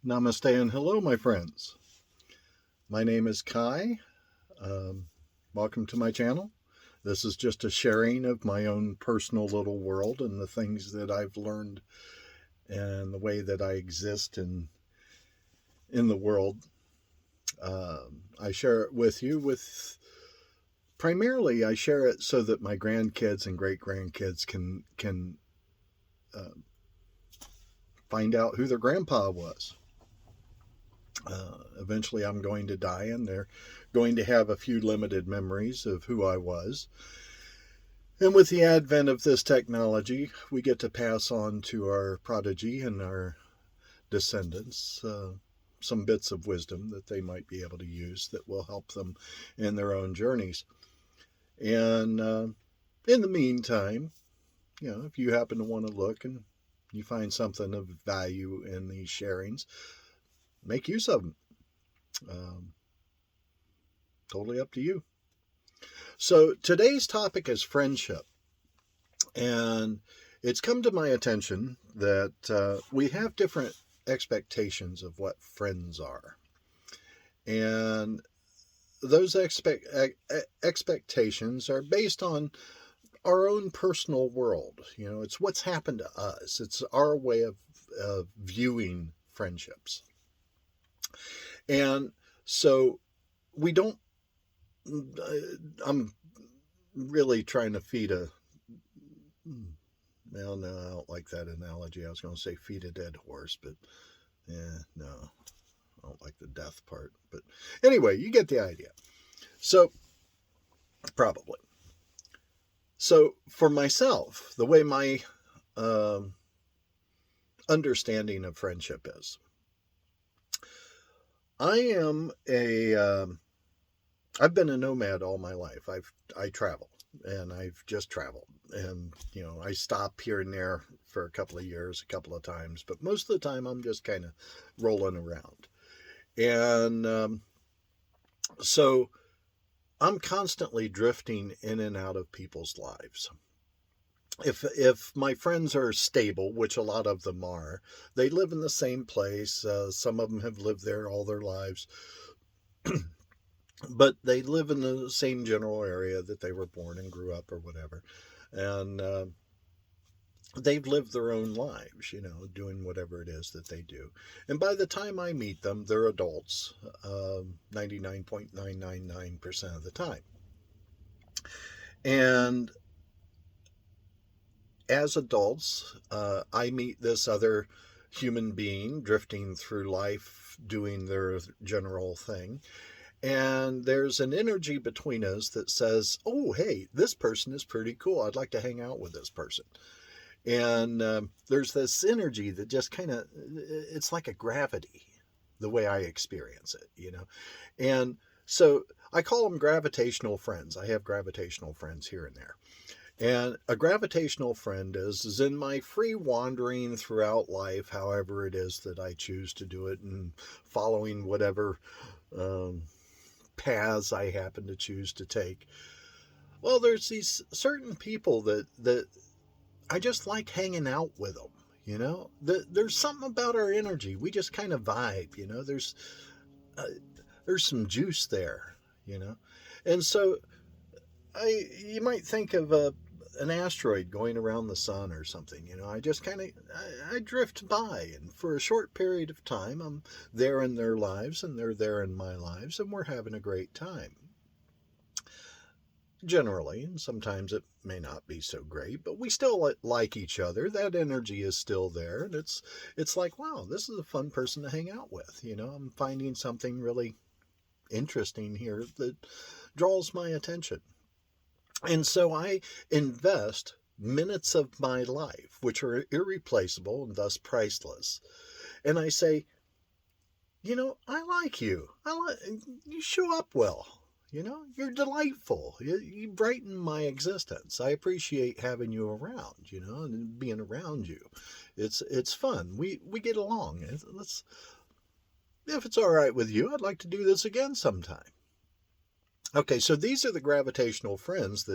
Namaste and hello, my friends. My name is Kai. Um, Welcome to my channel. This is just a sharing of my own personal little world and the things that I've learned and the way that I exist in the world. I share it with you with primarily I share it so that my grandkids and great grandkids can uh, find out who their grandpa was. Eventually, I'm going to die, and they're going to have a few limited memories of who I was. And with the advent of this technology, we get to pass on to our prodigy and our descendants some bits of wisdom that they might be able to use that will help them in their own journeys. And in the meantime, if you happen to want to look and you find something of value in these sharings, make use of them. Um, totally up to you. So today's topic is friendship. And it's come to my attention that we have different expectations of what friends are. And those expectations are based on our own personal world. It's what's happened to us, it's our way of viewing friendships. And so we don't, I'm really trying to feed a well, no, I don't like that analogy. I was going to say feed a dead horse, but no, I don't like the death part. But anyway, you get the idea. So, probably. So, for myself, the way my um, understanding of friendship is, I am I've been a nomad all my life. I travel and I've just traveled. And, I stop here and there for a couple of years, a couple of times, but most of the time I'm just kind of rolling around. And so I'm constantly drifting in and out of people's lives. If my friends are stable, which a lot of them are, they live in the same place. Some of them have lived there all their lives, but they live in the same general area that they were born and grew up or whatever. And they've lived their own lives, doing whatever it is that they do. And by the time I meet them, they're adults, 99.999% of the time. And as adults, I meet this other human being drifting through life, doing their general thing. And there's an energy between us that says, oh, hey, this person is pretty cool. I'd like to hang out with this person. And there's this energy that just kind of, it's like a gravity, the way I experience it. And so I call them gravitational friends. I have gravitational friends here and there. And a gravitational friend is in my free wandering throughout life, however it is that I choose to do it, and following whatever um, paths I happen to choose to take. Well, there's these certain people that I just like hanging out with them. There's something about our energy. We just kind of vibe. Uh, there's some juice there. You know, and so you might think of an asteroid going around the sun or something. I just kind of I drift by, and for a short period of time, I'm there in their lives, and they're there in my lives, and we're having a great time. Generally, and sometimes it may not be so great, but we still like each other. That energy is still there, and it's like, wow, this is a fun person to hang out with. I'm finding something really interesting here that draws my attention. And so I invest minutes of my life, which are irreplaceable and thus priceless. And I say, I like you. You show up well. You're delightful. You brighten my existence. I appreciate having you around, and being around you. It's fun. We get along. Let's, if it's all right with you, I'd like to do this again sometime. Okay, so these are the gravitational friends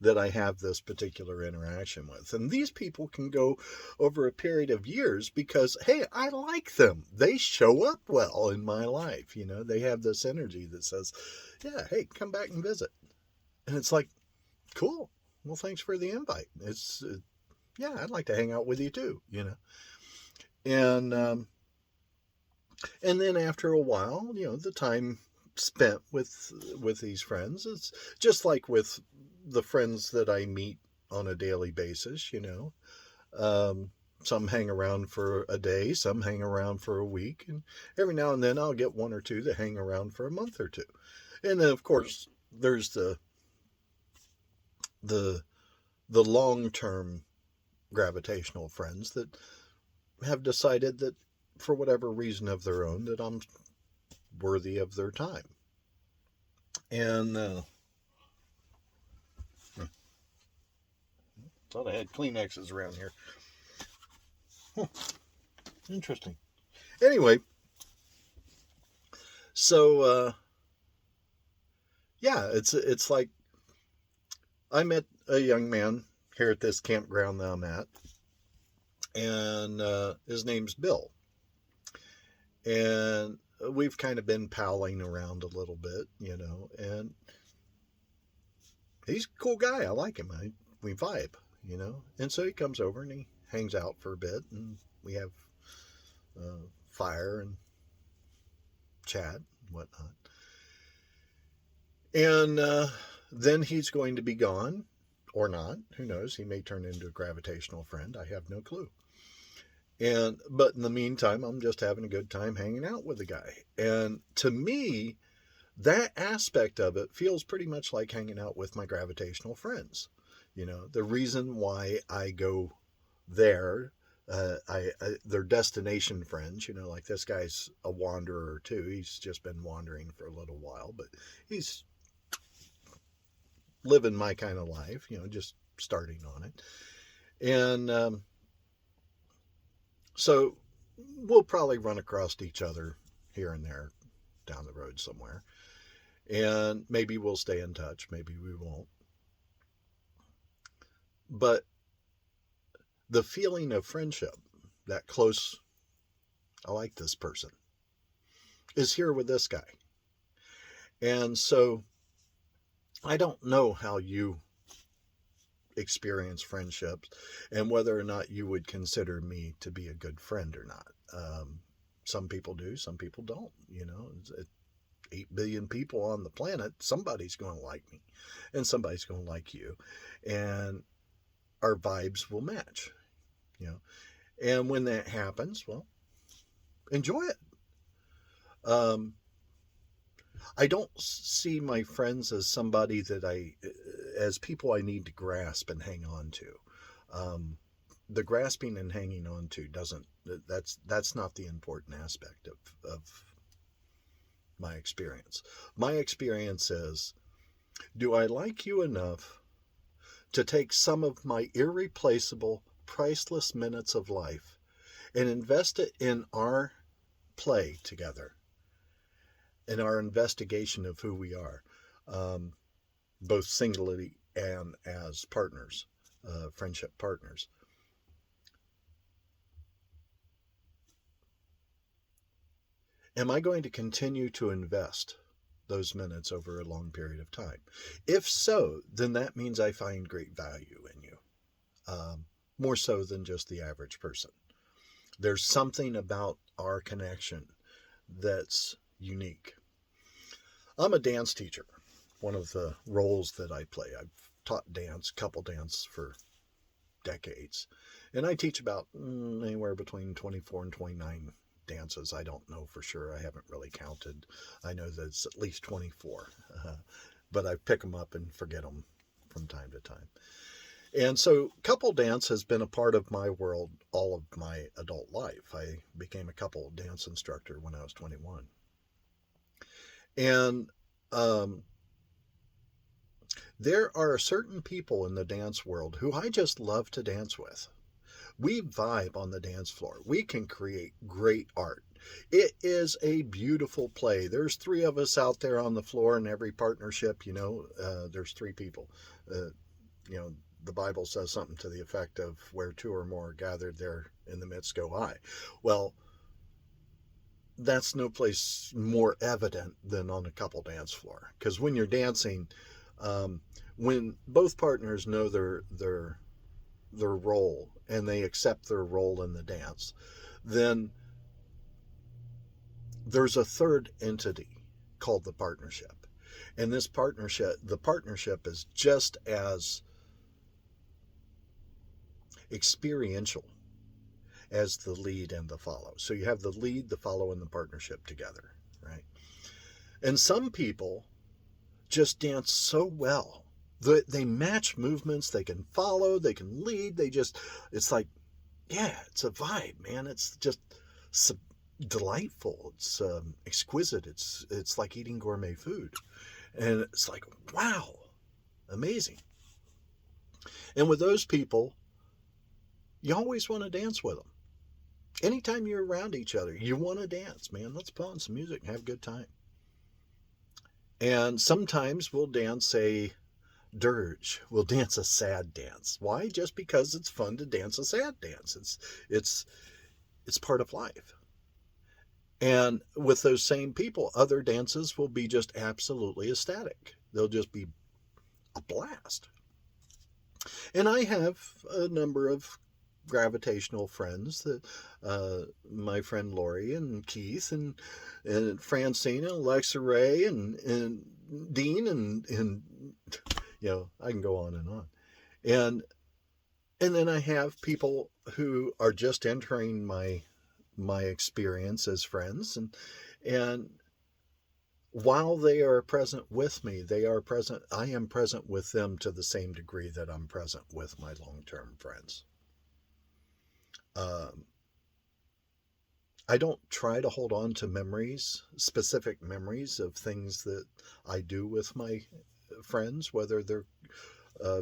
that I have this particular interaction with. And these people can go over a period of years because hey, I like them. They show up well in my life, you know. They have this energy that says, "Yeah, hey, come back and visit." And it's like, "Cool. Well, thanks for the invite. It's yeah, I'd like to hang out with you too, you know." And and then after a while, you know, the time spent with these friends, it's just like with the friends that I meet on a daily basis, you know. um, some hang around for a day, some hang around for a week, and every now and then I'll get one or two that hang around for a month or two. And then of course there's the the long-term gravitational friends that have decided that for whatever reason of their own that I'm worthy of their time. And thought I had Kleenexes around here. Huh, interesting. Anyway, so yeah, it's like I met a young man here at this campground that I'm at, and his name's Bill, and we've kind of been palling around a little bit, you know, and he's a cool guy. I like him. We vibe, you know, and so he comes over and he hangs out for a bit, and we have fire and chat and whatnot. And then he's going to be gone or not. Who knows? He may turn into a gravitational friend. I have no clue. And but in the meantime, I'm just having a good time hanging out with the guy. And to me, that aspect of it feels pretty much like hanging out with my gravitational friends. You know, the reason why I go there, they're destination friends. You know, like this guy's a wanderer too. He's just been wandering for a little while, but he's living my kind of life. You know, just starting on it. And so we'll probably run across each other here and there down the road somewhere. And maybe we'll stay in touch, maybe we won't. But the feeling of friendship, that close, I like this person, is here with this guy. And so I don't know how you experience friendships and whether or not you would consider me to be a good friend or not. Some people do, some people don't. You know, 8 billion people on the planet, somebody's going to like me and somebody's going to like you. And our vibes will match, you know. And when that happens, well, enjoy it. Um, I don't see my friends as somebody as people I need to grasp and hang on to. Um, the grasping and hanging on to doesn't, that's not the important aspect of my experience. My experience is, do I like you enough to take some of my irreplaceable, priceless minutes of life and invest it in our play together, in our investigation of who we are, um, both singly and as partners, friendship partners. Am I going to continue to invest those minutes over a long period of time? If so, then that means I find great value in you, more so than just the average person. There's something about our connection that's unique. I'm a dance teacher. One of the roles that I play, I've taught dance, couple dance for decades. And I teach about anywhere between 24 and 29 dances. I don't know for sure. I haven't really counted. I know that it's at least 24. But I pick them up and forget them from time to time. And so couple dance has been a part of my world all of my adult life. I became a couple dance instructor when I was 21. And there are certain people in the dance world who I just love to dance with. We vibe on the dance floor. We can create great art. It is a beautiful play. There's three of us out there on the floor in every partnership. There's three people. Uh, you know, the Bible says something to the effect of where two or more are gathered, there in the midst go I. Well, that's no place more evident than on a couple dance floor. Because when you're dancing, um, when both partners know their role and they accept their role in the dance, then there's a third entity called the partnership. And the partnership is just as experiential as the lead and the follow. So you have the lead, the follow, and the partnership together, right? And some people just dance so well. They match movements, they can follow, they can lead, it's like, yeah, it's a vibe, man. It's just delightful. It's exquisite. It's like eating gourmet food. And it's like, wow, amazing. And with those people, you always want to dance with them. Anytime you're around each other, you want to dance, man. Let's put on some music and have a good time. And sometimes we'll dance a dirge. We'll dance a sad dance. Why? Just because it's fun to dance a sad dance. It's part of life. And with those same people, other dances will be just absolutely ecstatic. They'll just be a blast. And I have a number of gravitational friends that my friend Lori and Keith and Francine and Alexa Ray and Dean and I can go on and on. And then I have people who are just entering my experience as friends, and while they are present with me, I am present with them to the same degree that I'm present with my long-term friends. I don't try to hold on to specific memories of things that I do with my friends, whether they're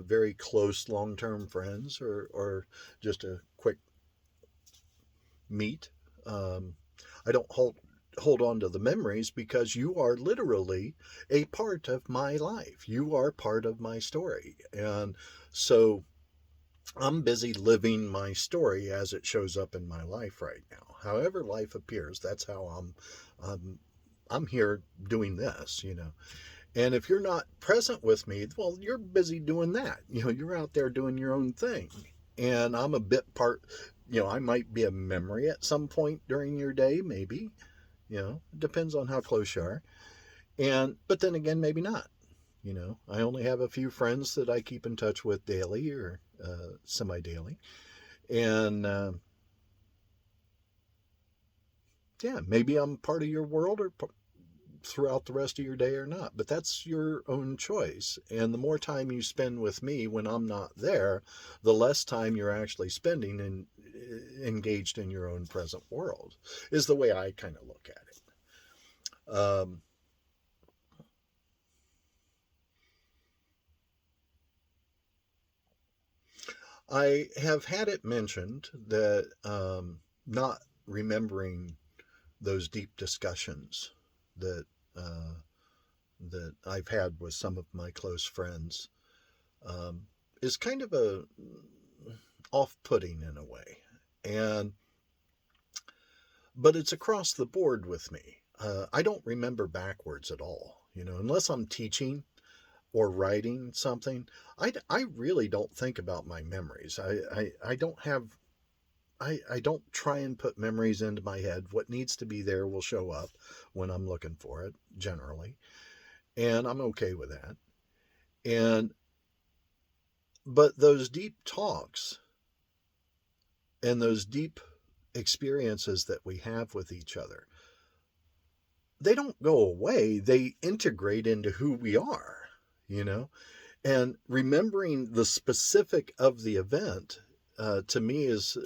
very close long-term friends or just a quick meet. I don't hold on to the memories because you are literally a part of my life. You are part of my story. And so I'm busy living my story as it shows up in my life right now. However life appears, that's how I'm here doing this. And if you're not present with me, well, you're busy doing that. You're out there doing your own thing. And I'm a bit I might be a memory at some point during your day, maybe. It depends on how close you are. But then again, maybe not. I only have a few friends that I keep in touch with daily or semi-daily. And yeah, maybe I'm part of your world or throughout the rest of your day or not, but that's your own choice. And the more time you spend with me when I'm not there, the less time you're actually spending engaged in your own present world, is the way I kind of look at it. I have had it mentioned that not remembering those deep discussions that that I've had with some of my close friends is kind of a off-putting in a way, but it's across the board with me. I don't remember backwards at all, unless I'm teaching or writing something. I really don't think about my memories. I don't have. I don't try and put memories into my head. What needs to be there will show up when I'm looking for it, generally. And I'm okay with that. But those deep talks and those deep experiences that we have with each other, they don't go away. They integrate into who we are, and remembering the specific of the event to me is,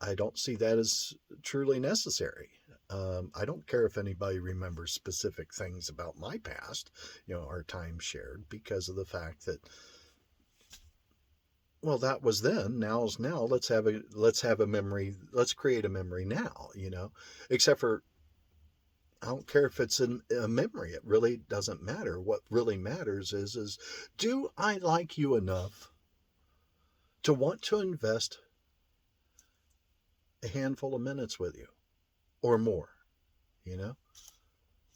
I don't see that as truly necessary. I don't care if anybody remembers specific things about my past, our time shared, because of the fact that well, that was then. Now's now. Let's have a memory. Let's create a memory now. Except for, I don't care if it's a memory. It really doesn't matter. What really matters is do I like you enough to want to invest a handful of minutes with you or more? You know,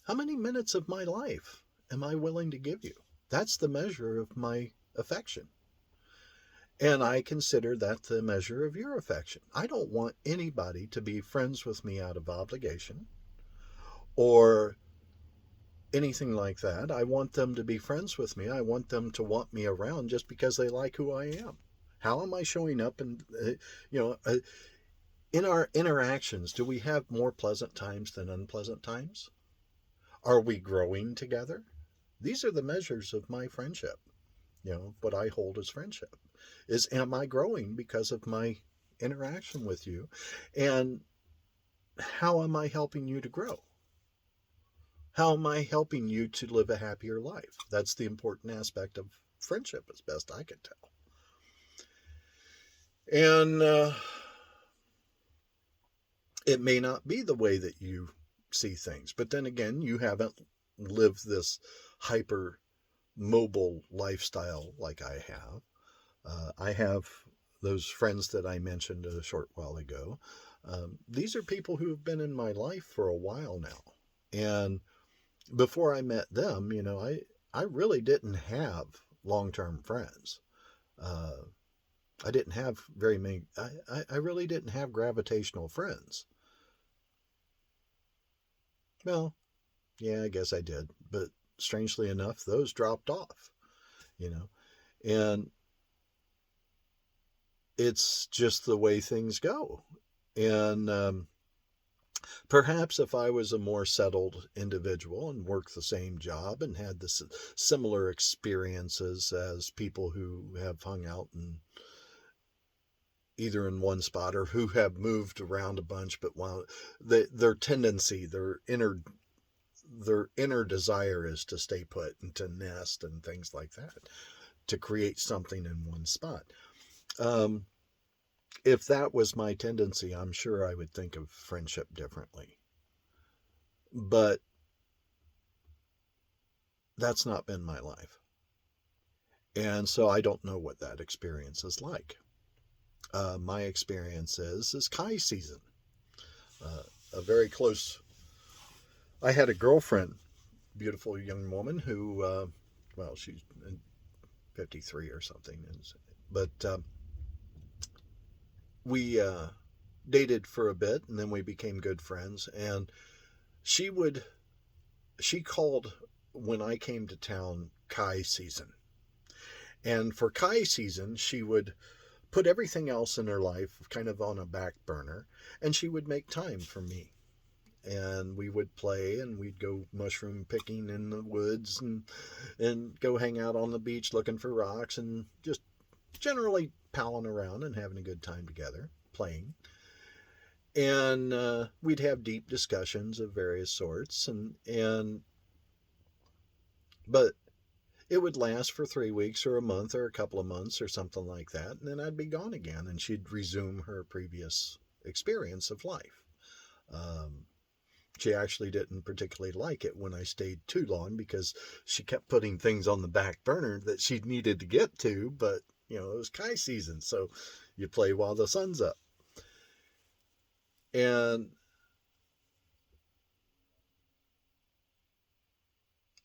how many minutes of my life am I willing to give you? That's the measure of my affection. And I consider that the measure of your affection. I don't want anybody to be friends with me out of obligation or anything like that. I want them to be friends with me. I want them to want me around just because they like who I am. How am I showing up? And, in our interactions, do we have more pleasant times than unpleasant times? Are we growing together? These are the measures of my friendship. What I hold as friendship is, am I growing because of my interaction with you? And how am I helping you to grow? How am I helping you to live a happier life? That's the important aspect of friendship, as best I can tell. And it may not be the way that you see things, but then again, you haven't lived this hyper mobile lifestyle like I have. I have those friends that I mentioned a short while ago. These are people who have been in my life for a while now. And before I met them, I really didn't have long-term friends. Uh, I didn't have very many. I really didn't have gravitational friends. Well, yeah, I guess I did. But strangely enough, those dropped off, you know. And it's just the way things go. And perhaps if I was a more settled individual and worked the same job and had the similar experiences as people who have hung out in either in one spot or who have moved around a bunch, but while their tendency, their inner desire is to stay put and to nest and things like that, to create something in one spot. Um, if that was my tendency, I'm sure I would think of friendship differently. But that's not been my life. And so I don't know what that experience is like. My experience is Kai season. Uh, a very close. I had a girlfriend, beautiful young woman who, well, she's 53 or something, but we dated for a bit, and then we became good friends. And she would she called when I came to town Kai season. And for Kai season, she would put everything else in her life kind of on a back burner, and she would make time for me. And we would play, and we'd go mushroom picking in the woods, and go hang out on the beach looking for rocks, and just generally palling around and having a good time together, playing. And we'd have deep discussions of various sorts, and but it would last for 3 weeks or a month or a couple of months or something like that, and then I'd be gone again, and she'd resume her previous experience of life. Um, she actually didn't particularly like it when I stayed too long because she kept putting things on the back burner that she needed to get to, but it was Kai season, so you play while the sun's up. And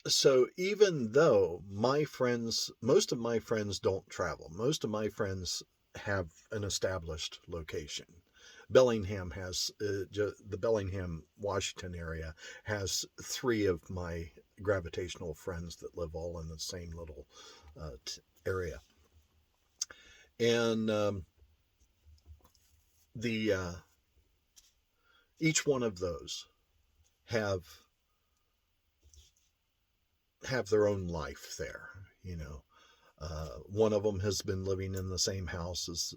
so even though most of my friends don't travel, most of my friends have an established location. Bellingham has the Bellingham, Washington area has three of my gravitational friends that live all in the same little area, and the each one of those have their own life there. One of them has been living in the same house as.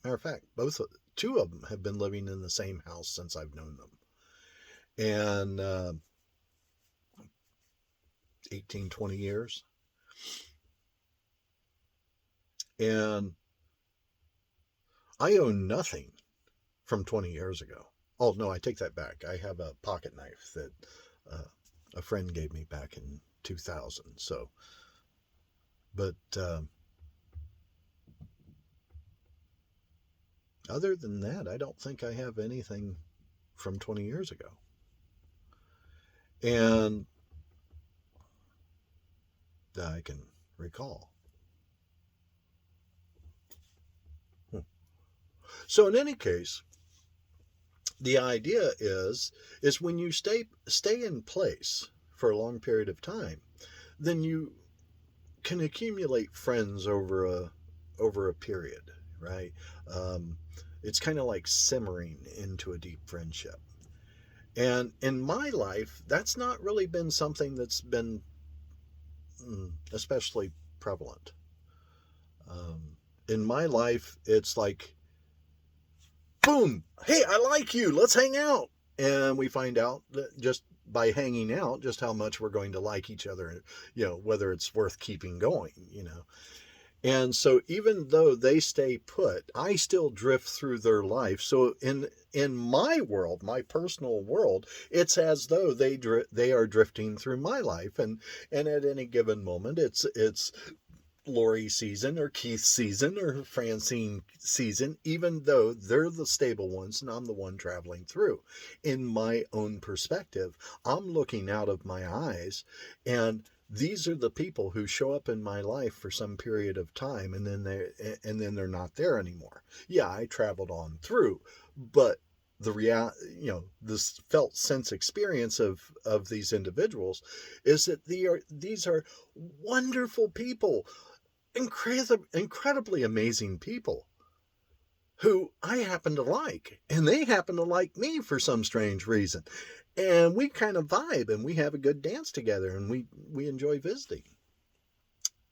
Matter of fact, two of them have been living in the same house since I've known them, and 18, 20 years. And I own nothing from 20 years ago. Oh, no, I take that back. I have a pocket knife that uh, a friend gave me back in 2000. So, but other than that, I don't think I have anything from 20 years ago. And that I can recall. So in any case, the idea is when you stay in place for a long period of time, then you can accumulate friends over a period, right? Um, it's kind of like simmering into a deep friendship. And in my life, that's not really been something that's been especially prevalent. In my life, it's like, boom, hey, I like you, let's hang out. And we find out that just by hanging out, just how much we're going to like each other, whether it's worth keeping going. And so even though they stay put, I still drift through their life. So in my world, my personal world, it's as though they are drifting through my life, and at any given moment, it's Lori season or Keith season or Francine season, even though they're the stable ones and I'm the one traveling through. In my own perspective, I'm looking out of my eyes, and these are the people who show up in my life for some period of time, and then they're not there anymore. Yeah, I traveled on through, but the this felt sense experience of these individuals is that these are wonderful people, incredibly amazing people who I happen to like, and they happen to like me for some strange reason. And we kind of vibe and we have a good dance together, and we enjoy visiting.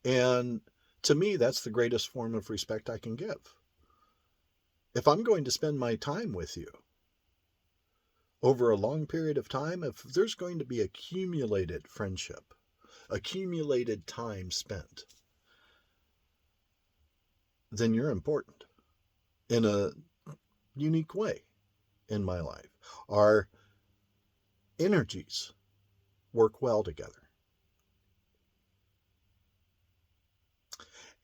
And to me, that's the greatest form of respect I can give. If I'm going to spend my time with you over a long period of time, if there's going to be accumulated friendship, accumulated time spent, then you're important in a unique way in my life. Our energies work well together.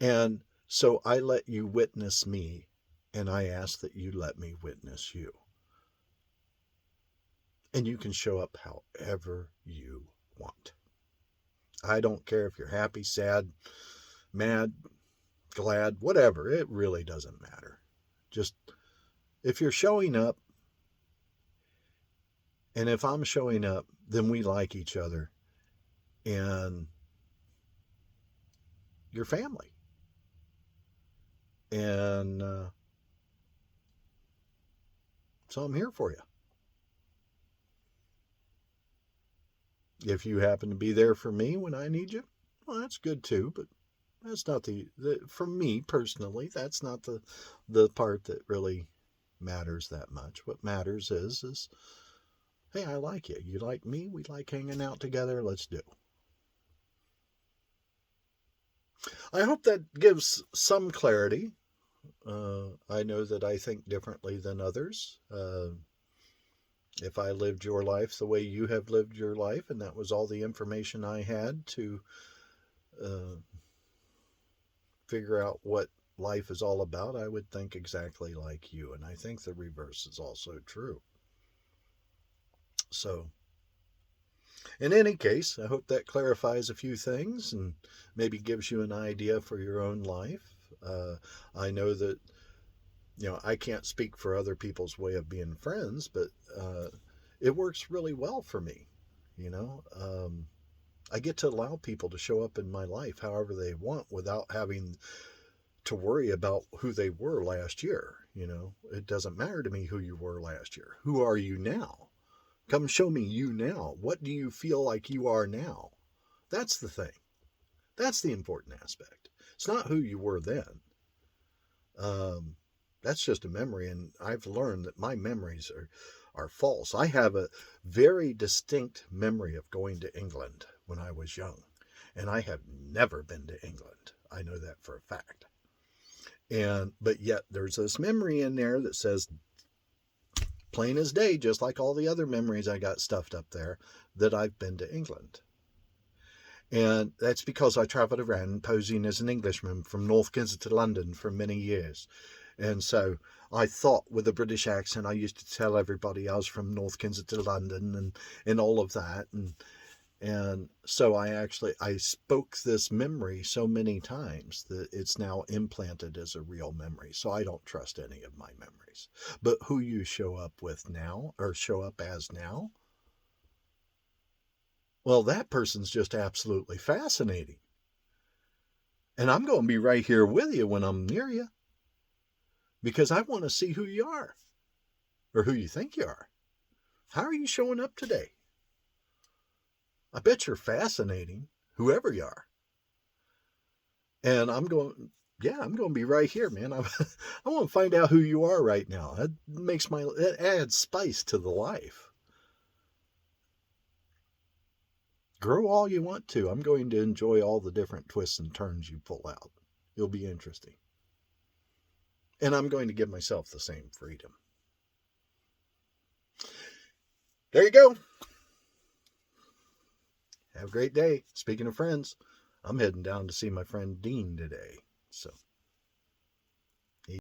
And so I let you witness me, and I ask that you let me witness you. And you can show up however you want. I don't care if you're happy, sad, mad, glad, whatever. It really doesn't matter. Just if you're showing up, and if I'm showing up, then we like each other, and you're family. And so I'm here for you. If you happen to be there for me when I need you, well, that's good too. But that's not for me personally, that's not the part that really matters that much. What matters is, hey, I like you. You like me. We like hanging out together. Let's do. I hope that gives some clarity. I know that I think differently than others. If I lived your life the way you have lived your life, and that was all the information I had to uh, figure out what life is all about, I would think exactly like you. And I think the reverse is also true. So, in any case, I hope that clarifies a few things and maybe gives you an idea for your own life. I know that, I can't speak for other people's way of being friends, but it works really well for me. You know, I get to allow people to show up in my life however they want without having to worry about who they were last year. It doesn't matter to me who you were last year. Who are you now? Come show me you now. What do you feel like you are now? That's the thing. That's the important aspect. It's not who you were then. That's just a memory, and I've learned that my memories are false. I have a very distinct memory of going to England when I was young, and I have never been to England. I know that for a fact. But yet there's this memory in there that says, plain as day, just like all the other memories I got stuffed up there, that I've been to England. And that's because I traveled around posing as an Englishman from North Kensington to London for many years. And so I thought with a British accent, I used to tell everybody I was from North Kensington to London and all of that. And so I spoke this memory so many times that it's now implanted as a real memory. So I don't trust any of my memories. But who you show up with now or show up as now, well, that person's just absolutely fascinating. And I'm going to be right here with you when I'm near you because I want to see who you are or who you think you are. How are you showing up today? I bet you're fascinating, whoever you are. And I'm going to be right here, man. I want to find out who you are right now. It adds spice to the life. Grow all you want to. I'm going to enjoy all the different twists and turns you pull out. It'll be interesting. And I'm going to give myself the same freedom. There you go. Have a great day. Speaking of friends, I'm heading down to see my friend Dean today. So